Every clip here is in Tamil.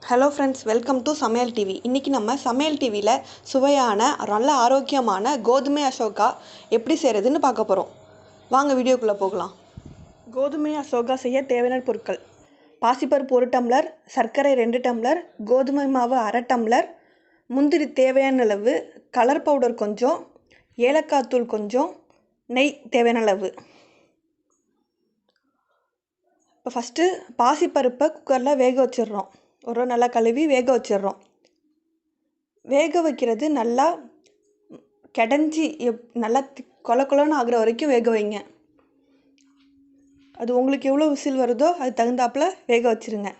ஹலோ ஃப்ரெண்ட்ஸ், வெல்கம் டு சமையல் டிவி. இன்றைக்கி நம்ம சமையல் டிவியில் சுவையான நல்ல ஆரோக்கியமான கோதுமை அசோகா எப்படி செய்கிறதுன்னு பார்க்க போகிறோம். வாங்க வீடியோக்குள்ளே போகலாம். கோதுமை அசோகா செய்ய தேவையான பொருட்கள்: பாசிப்பருப்பு 1 டம்ளர், சர்க்கரை 2 டம்ளர், கோதுமை மாவு அரை டம்ளர், முந்திரி தேவையான அளவு, கலர் பவுடர் கொஞ்சம், ஏலக்காய் தூள் கொஞ்சம், நெய் தேவையான அளவு. இப்போ ஃபஸ்ட்டு பாசிப்பருப்பை குக்கரில் வேக வச்சிடுறோம். ஒரு நல்லா கழுவி வேக வச்சிடுறோம். வேக வைக்கிறது நல்லா கடைஞ்சி நல்லா கொல கொலன்னு ஆகிற வரைக்கும் வேக வைங்க. அது உங்களுக்கு எவ்வளோ விசில் வருதோ அது தகுந்தாப்பில் வேக வச்சுருங்க.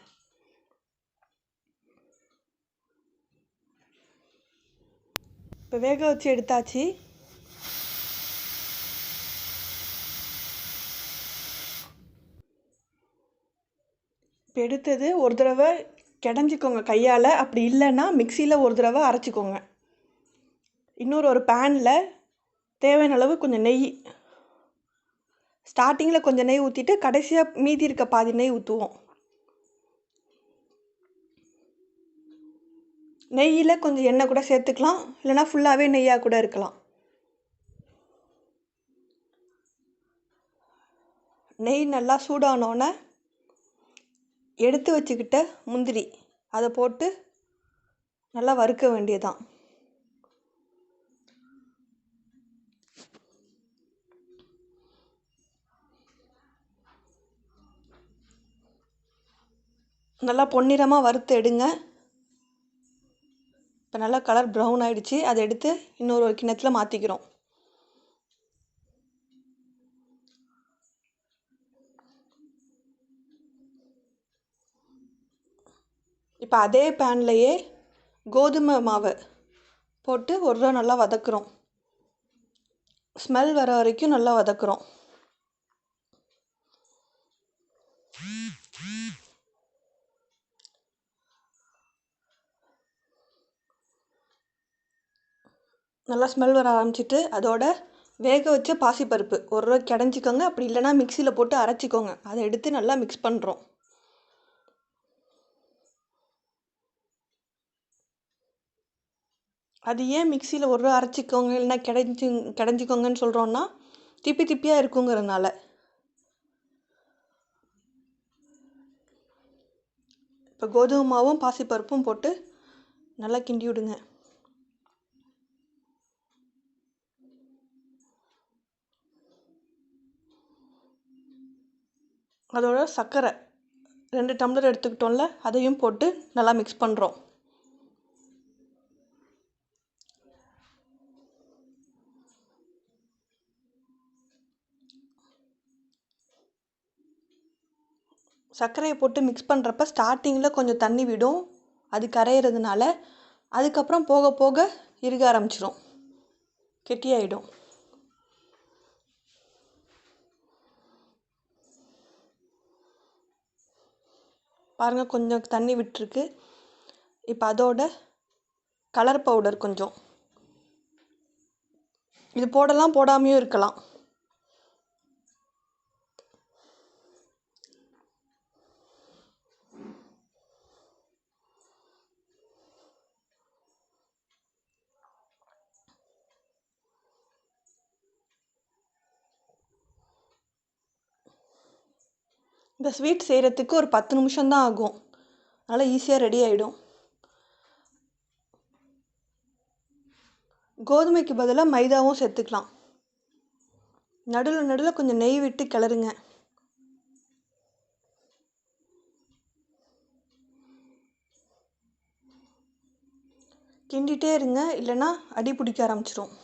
இப்போ வேக வச்சு எடுத்தாச்சு. இப்போ எடுத்தது ஒரு தடவை கடைஞ்சிக்கோங்க கையால். அப்படி இல்லைன்னா மிக்சியில் ஒரு தடவை அரைச்சிக்கோங்க. ஒரு பேனில் தேவையான அளவு கொஞ்சம் நெய், ஸ்டார்டிங்கில் கொஞ்சம் நெய் ஊற்றிட்டு கடைசியாக மீதி இருக்க பாதி நெய் ஊற்றுவோம். நெய்யில் கொஞ்சம் எண்ணெய் கூட சேர்த்துக்கலாம், இல்லைனா ஃபுல்லாகவே நெய்யாக கூட இருக்கலாம். நெய் நல்லா சூடானோன்னே எடுத்து வச்சுக்கிட்ட முந்திரி அதை போட்டு நல்லா வறுக்க வேண்டியதான். நல்லா பொன்னிறமாக வறுத்து எடுங்க. இப்போ நல்லா கலர் ப்ரௌன் ஆகிடுச்சு. அதை எடுத்து ஒரு கிண்ணத்தில் மாற்றிக்கிறோம். இப்போ அதே பேன்லையே கோதுமை மாவை போட்டு ஒரு தடவை நல்லா வதக்குறோம். ஸ்மெல் வர வரைக்கும் நல்லா வதக்குறோம். நல்லா ஸ்மெல் வர ஆரம்பிச்சிட்டு அதோட வேக வச்ச பாசிப்பருப்பு ஒரு தடவை கடைஞ்சிக்கோங்க. அப்படி இல்லைனா மிக்சியில் போட்டு அரைச்சிக்கோங்க. அதை எடுத்து நல்லா மிக்ஸ் பண்ணுறோம். அது ஏன் மிக்சியில் ஒரு தடவை அரைச்சிக்கோங்க இல்லைனா கடைஞ்சிக்கோங்கன்னு சொல்கிறோன்னா திப்பி திப்பியாக இருக்குங்கிறதுனால. இப்போ கோதுமை மாவும் பாசிப்பருப்பும் போட்டு நல்லா கிண்டி விடுங்க. அதோட சர்க்கரை 2 டம்ளர் எடுத்துக்கிட்டோம்ல, அதையும் போட்டு நல்லா மிக்ஸ் பண்ணுறோம். சர்க்கரையை போட்டு மிக்ஸ் பண்ணுறப்ப ஸ்டார்டிங்கில் கொஞ்சம் தண்ணி விடும், அது கரையிறதுனால. அதுக்கப்புறம் போக போக இறுக ஆரம்பிச்சிடும், கெட்டியாயிடும். பாருங்கள், கொஞ்சம் தண்ணி விட்டுருக்கு. இப்போ அதோட கலர் பவுடர் கொஞ்சம், இது போடலாம் போடாமையும் இருக்கலாம். இந்த ஸ்வீட் செய்கிறதுக்கு ஒரு 10 நிமிஷம்தான் ஆகும். அதனால் ஈஸியாக ரெடி ஆகிடும். கோதுமைக்கு பதிலாக மைதாவும் சேர்த்துக்கலாம். நடுவில் நடுவில் கொஞ்சம் நெய் விட்டு கிளறுங்க. கிண்டிகிட்டே இருங்க, இல்லைன்னா அடி பிடிக்க ஆரம்பிச்சிடும்.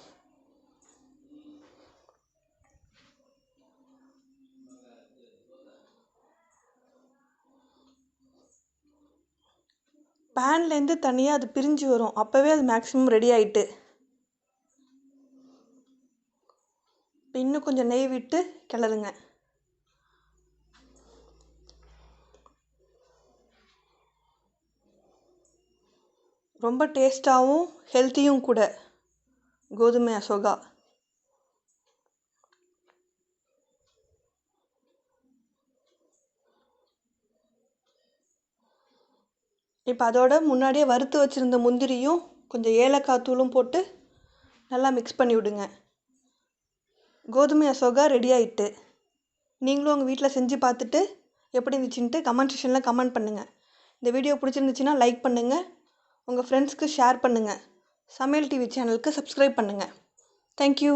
பேன்லேருந்து தனியாக அது பிரிஞ்சு வரும், அப்போவே அது மேக்ஸிமம் ரெடி ஆகிட்டு. இன்னும் கொஞ்சம் நெய் விட்டு கிளறுங்க. ரொம்ப டேஸ்ட்டாகவும் ஹெல்த்தியும் கூட கோதுமை அசோகா. இப்போ அதோட முன்னாடியே வறுத்து வச்சுருந்த முந்திரியும் கொஞ்சம் ஏலக்காய் தூளும் போட்டு நல்லா மிக்ஸ் பண்ணி விடுங்க. கோதுமை அசோகா ரெடி ஆயிட்டு. நீங்களும் உங்கள் வீட்டில் செஞ்சு பார்த்துட்டு எப்படி இருந்துச்சுன்ட்டு கமெண்ட் செக்ஷனில் கமெண்ட் பண்ணுங்கள். இந்த வீடியோ பிடிச்சிருந்துச்சுன்னா லைக் பண்ணுங்கள், உங்கள் ஃப்ரெண்ட்ஸ்க்கு ஷேர் பண்ணுங்கள், சமையல் டிவி சேனலுக்கு சப்ஸ்கிரைப் பண்ணுங்கள். தேங்க்யூ.